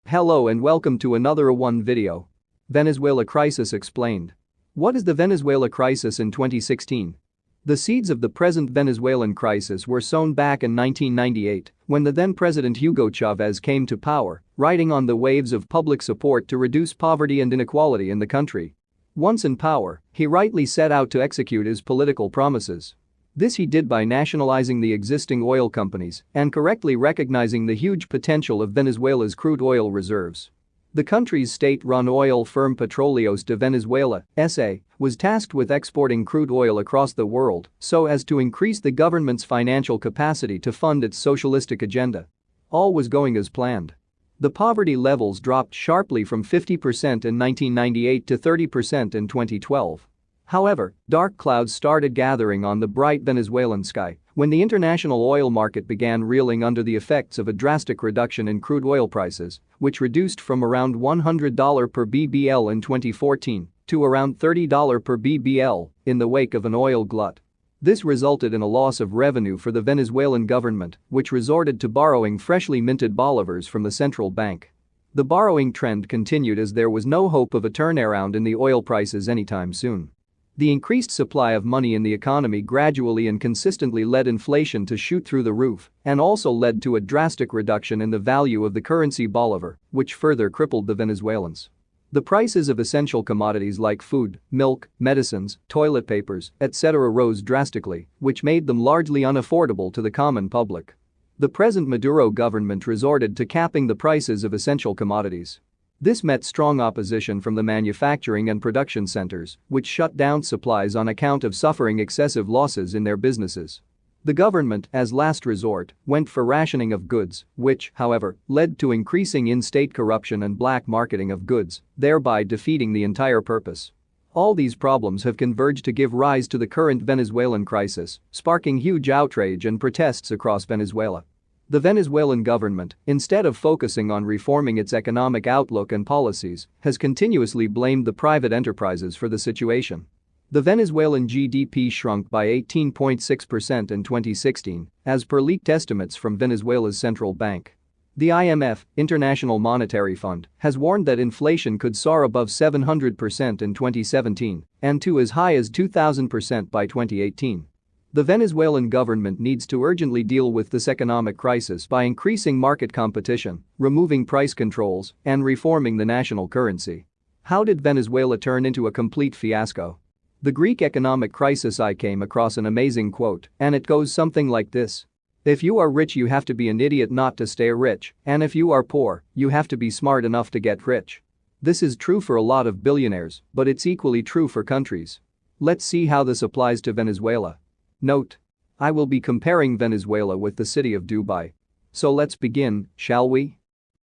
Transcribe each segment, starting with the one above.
Hello and welcome to another one video. Venezuela crisis explained. What is the Venezuela crisis in 2016? The seeds of the present Venezuelan crisis were sown back in 1998 when the then President Hugo Chavez came to power, riding on the waves of public support to reduce poverty and inequality in the country. Once in power, he rightly set out to execute his political promises. This he did by nationalizing the existing oil companies and correctly recognizing the huge potential of Venezuela's crude oil reserves. The country's state-run oil firm Petróleos de Venezuela (SA) was tasked with exporting crude oil across the world so as to increase the government's financial capacity to fund its socialistic agenda. All was going as planned. The poverty levels dropped sharply from 50% in 1998 to 30% in 2012. However, dark clouds started gathering on the bright Venezuelan sky when the international oil market began reeling under the effects of a drastic reduction in crude oil prices, which reduced from around $100 per BBL in 2014 to around $30 per BBL in the wake of an oil glut. This resulted in a loss of revenue for the Venezuelan government, which resorted to borrowing freshly minted bolivars from the central bank. The borrowing trend continued as there was no hope of a turnaround in the oil prices anytime soon. The increased supply of money in the economy gradually and consistently led inflation to shoot through the roof and also led to a drastic reduction in the value of the currency bolivar, which further crippled the Venezuelans. The prices of essential commodities like food, milk, medicines, toilet papers, etc. rose drastically, which made them largely unaffordable to the common public. The present Maduro government resorted to capping the prices of essential commodities. This met strong opposition from the manufacturing and production centers, which shut down supplies on account of suffering excessive losses in their businesses. The government, as last resort, went for rationing of goods, which, however, led to increasing in-state corruption and black marketing of goods, thereby defeating the entire purpose. All these problems have converged to give rise to the current Venezuelan crisis, sparking huge outrage and protests across Venezuela. The Venezuelan government, instead of focusing on reforming its economic outlook and policies, has continuously blamed the private enterprises for the situation. The Venezuelan GDP shrunk by 18.6% in 2016, as per leaked estimates from Venezuela's central bank. The IMF, International Monetary Fund, has warned that inflation could soar above 700% in 2017 and to as high as 2,000% by 2018. The Venezuelan government needs to urgently deal with this economic crisis by increasing market competition, removing price controls, and reforming the national currency. How did Venezuela turn into a complete fiasco? The Greek economic crisis. I came across an amazing quote, and it goes something like this. If you are rich, you have to be an idiot not to stay rich, and if you are poor, you have to be smart enough to get rich. This is true for a lot of billionaires, but it's equally true for countries. Let's see how this applies to Venezuela. Note: I will be comparing Venezuela with the city of Dubai. So let's begin, shall we?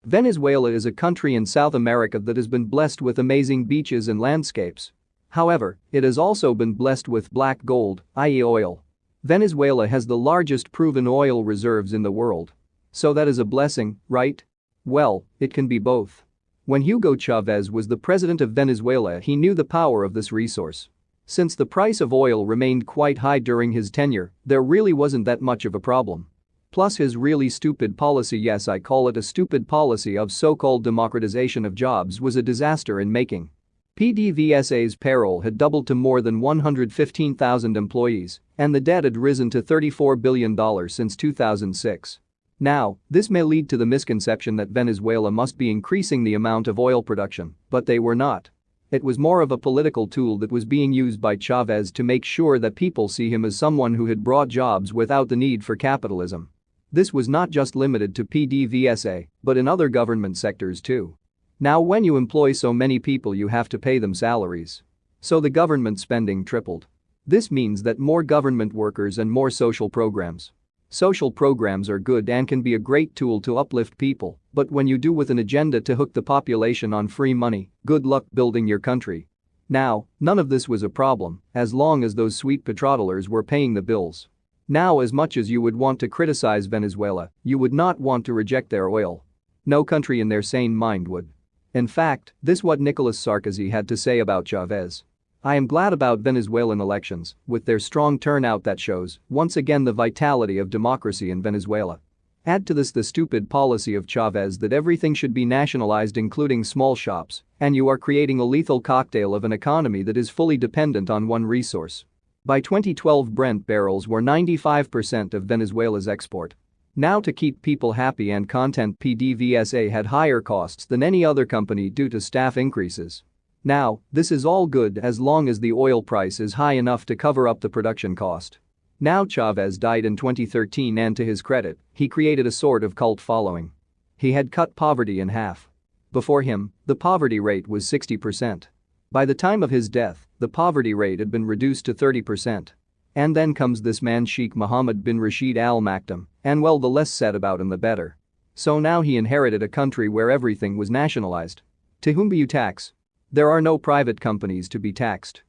Venezuela is a country in South America that has been blessed with amazing beaches and landscapes. However, it has also been blessed with black gold, i.e. oil. Venezuela has the largest proven oil reserves in the world. So that is a blessing, right? Well, it can be both. When Hugo Chavez was the president of Venezuela, he knew the power of this resource. Since the price of oil remained quite high during his tenure, there really wasn't that much of a problem. Plus his really stupid policy, yes, I call it a stupid policy, of so-called democratization of jobs was a disaster in making. PDVSA's payroll had doubled to more than 115,000 employees, and the debt had risen to $34 billion since 2006. Now, this may lead to the misconception that Venezuela must be increasing the amount of oil production, but they were not. It was more of a political tool that was being used by Chavez to make sure that people see him as someone who had brought jobs without the need for capitalism. This was not just limited to PDVSA, but in other government sectors too. Now, when you employ so many people, you have to pay them salaries. So the government spending tripled. This means that more government workers and more social programs. Social programs are good and can be a great tool to uplift people, but when you do with an agenda to hook the population on free money, good luck building your country. Now, none of this was a problem as long as those sweet petrodolars were paying the bills. Now, as much as you would want to criticize Venezuela, you would not want to reject their oil. No country in their sane mind would. In fact, this is what Nicolas Sarkozy had to say about Chavez. I am glad about Venezuelan elections, with their strong turnout that shows, once again, the vitality of democracy in Venezuela. Add to this the stupid policy of Chavez that everything should be nationalized including small shops, and you are creating a lethal cocktail of an economy that is fully dependent on one resource. By 2012 Brent barrels were 95% of Venezuela's export. Now to keep people happy and content PDVSA had higher costs than any other company due to staff increases. Now, this is all good as long as the oil price is high enough to cover up the production cost. Now Chavez died in 2013 and to his credit, he created a sort of cult following. He had cut poverty in half. Before him, the poverty rate was 60%. By the time of his death, the poverty rate had been reduced to 30%. And then comes this man Sheikh Mohammed bin Rashid Al Maktoum, and well, the less said about him the better. So now he inherited a country where everything was nationalized. To whom do you tax? There are no private companies to be taxed.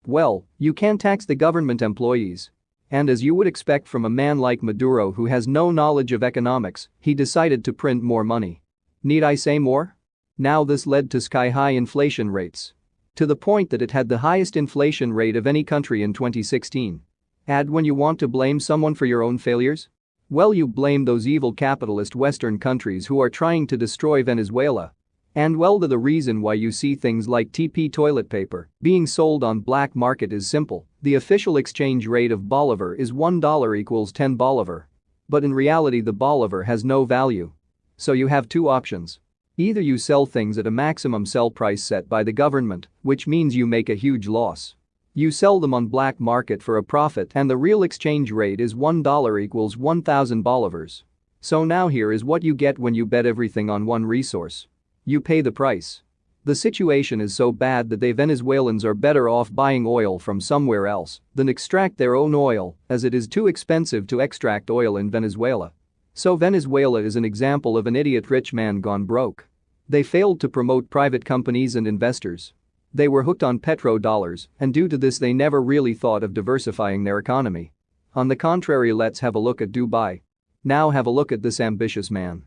Well, you can tax the government employees. And as you would expect from a man like Maduro who has no knowledge of economics, he decided to print more money. Need I say more? Now this led to sky-high inflation rates. To the point that it had the highest inflation rate of any country in 2016. Add when you want to blame someone for your own failures? Well, you blame those evil capitalist Western countries who are trying to destroy Venezuela. And well, the reason why you see things like TP toilet paper being sold on black market is simple. The official exchange rate of Bolivar is $1 equals 10 Bolivar. But in reality the Bolivar has no value. So you have two options. Either you sell things at a maximum sell price set by the government, which means you make a huge loss. You sell them on black market for a profit and the real exchange rate is $1 equals 1,000 bolivars. So now here is what you get when you bet everything on one resource. You pay the price. The situation is so bad that Venezuelans are better off buying oil from somewhere else than extract their own oil, as it is too expensive to extract oil in Venezuela. So Venezuela is an example of an idiot rich man gone broke. They failed to promote private companies and investors. They were hooked on petrodollars, and due to this they never really thought of diversifying their economy. On the contrary, let's have a look at Dubai. Now have a look at this ambitious man.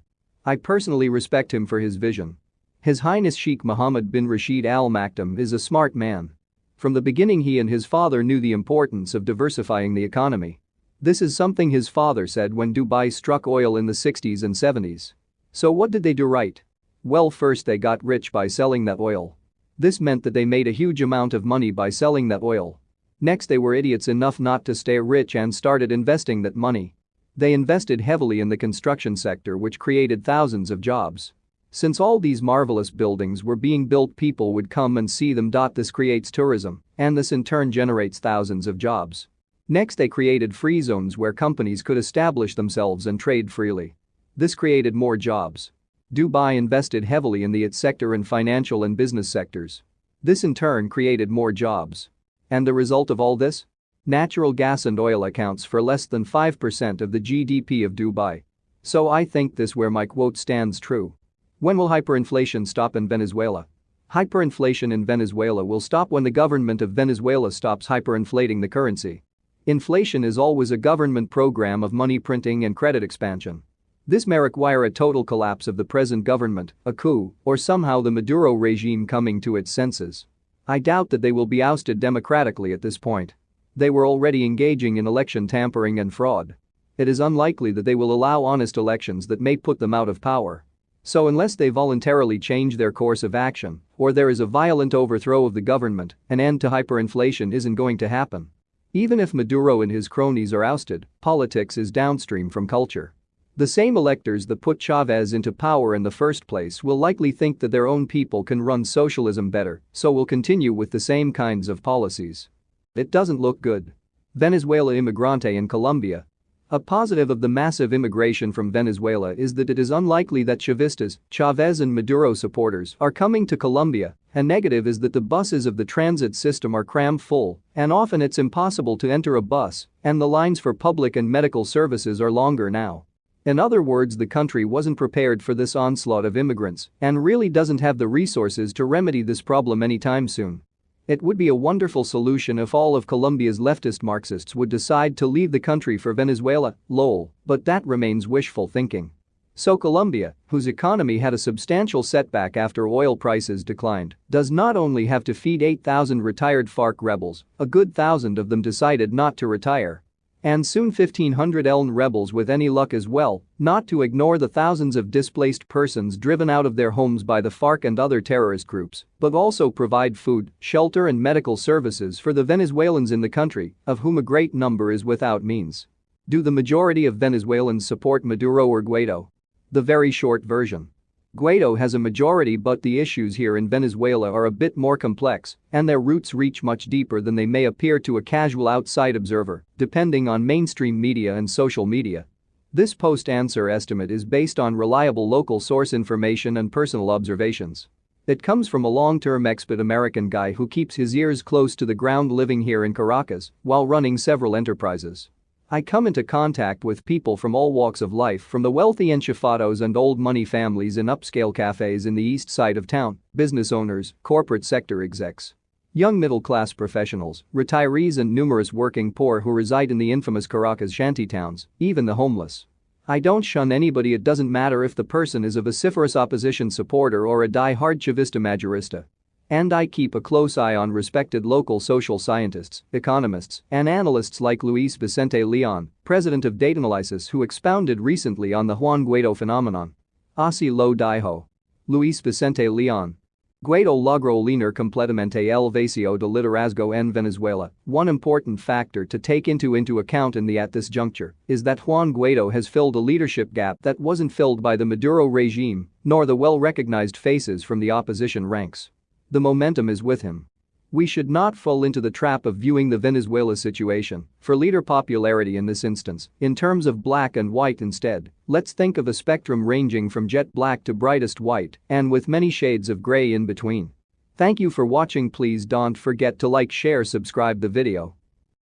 I personally respect him for his vision. His Highness Sheikh Mohammed bin Rashid Al Maktoum is a smart man. From the beginning he and his father knew the importance of diversifying the economy. This is something his father said when Dubai struck oil in the 60s and 70s. So what did they do right? Well, first they got rich by selling that oil. This meant that they made a huge amount of money by selling that oil. Next, they were idiots enough not to stay rich and started investing that money. They invested heavily in the construction sector, which created thousands of jobs. Since all these marvelous buildings were being built, people would come and see them. This creates tourism, and this in turn generates thousands of jobs. Next, they created free zones where companies could establish themselves and trade freely. This created more jobs. Dubai invested heavily in the IT sector and financial and business sectors. This in turn created more jobs. And the result of all this? Natural gas and oil accounts for less than 5% of the GDP of Dubai. So I think this where my quote stands true. When will hyperinflation stop in Venezuela? Hyperinflation in Venezuela will stop when the government of Venezuela stops hyperinflating the currency. Inflation is always a government program of money printing and credit expansion. This may require a total collapse of the present government, a coup, or somehow the Maduro regime coming to its senses. I doubt that they will be ousted democratically at this point. They were already engaging in election tampering and fraud. It is unlikely that they will allow honest elections that may put them out of power. So unless they voluntarily change their course of action, or there is a violent overthrow of the government, an end to hyperinflation isn't going to happen. Even if Maduro and his cronies are ousted, politics is downstream from culture. The same electors that put Chavez into power in the first place will likely think that their own people can run socialism better, so will continue with the same kinds of policies. It doesn't look good. Venezuela Immigrante in Colombia. A positive of the massive immigration from Venezuela is that it is unlikely that Chavistas, Chavez and Maduro supporters are coming to Colombia. A negative is that the buses of the transit system are crammed full, and often it's impossible to enter a bus, and the lines for public and medical services are longer now. In other words, the country wasn't prepared for this onslaught of immigrants and really doesn't have the resources to remedy this problem anytime soon. It would be a wonderful solution if all of Colombia's leftist Marxists would decide to leave the country for Venezuela, lol, but that remains wishful thinking. So Colombia, whose economy had a substantial setback after oil prices declined, does not only have to feed 8,000 retired FARC rebels, a good 1,000 of them decided not to retire. And soon 1,500 ELN rebels with any luck as well, not to ignore the thousands of displaced persons driven out of their homes by the FARC and other terrorist groups, but also provide food, shelter and medical services for the Venezuelans in the country, of whom a great number is without means. Do the majority of Venezuelans support Maduro or Guaido? The very short version. Guaido has a majority, but the issues here in Venezuela are a bit more complex, and their roots reach much deeper than they may appear to a casual outside observer, depending on mainstream media and social media. This post-answer estimate is based on reliable local source information and personal observations. It comes from a long-term expat American guy who keeps his ears close to the ground, living here in Caracas while running several enterprises. I come into contact with people from all walks of life, from the wealthy enchufados and old money families in upscale cafes in the east side of town, business owners, corporate sector execs, young middle-class professionals, retirees and numerous working poor who reside in the infamous Caracas shantytowns, even the homeless. I don't shun anybody. It doesn't matter if the person is a vociferous opposition supporter or a die-hard Chavista Majorista. And I keep a close eye on respected local social scientists, economists, and analysts like Luis Vicente Leon, president of Datanalysis, who expounded recently on the Juan Guaido phenomenon. Así lo dijo Luis Vicente Leon. Guaido logró leaner completamente el vacío de liderazgo en Venezuela. One important factor to take into account at this juncture is that Juan Guaido has filled a leadership gap that wasn't filled by the Maduro regime, nor the well-recognized faces from the opposition ranks. The momentum is with him. We should not fall into the trap of viewing the Venezuela situation for leader popularity in this instance in terms of black and white. Instead, let's think of a spectrum ranging from jet black to brightest white and with many shades of gray in between. Thank you for watching. Please don't forget to like, share, subscribe the video.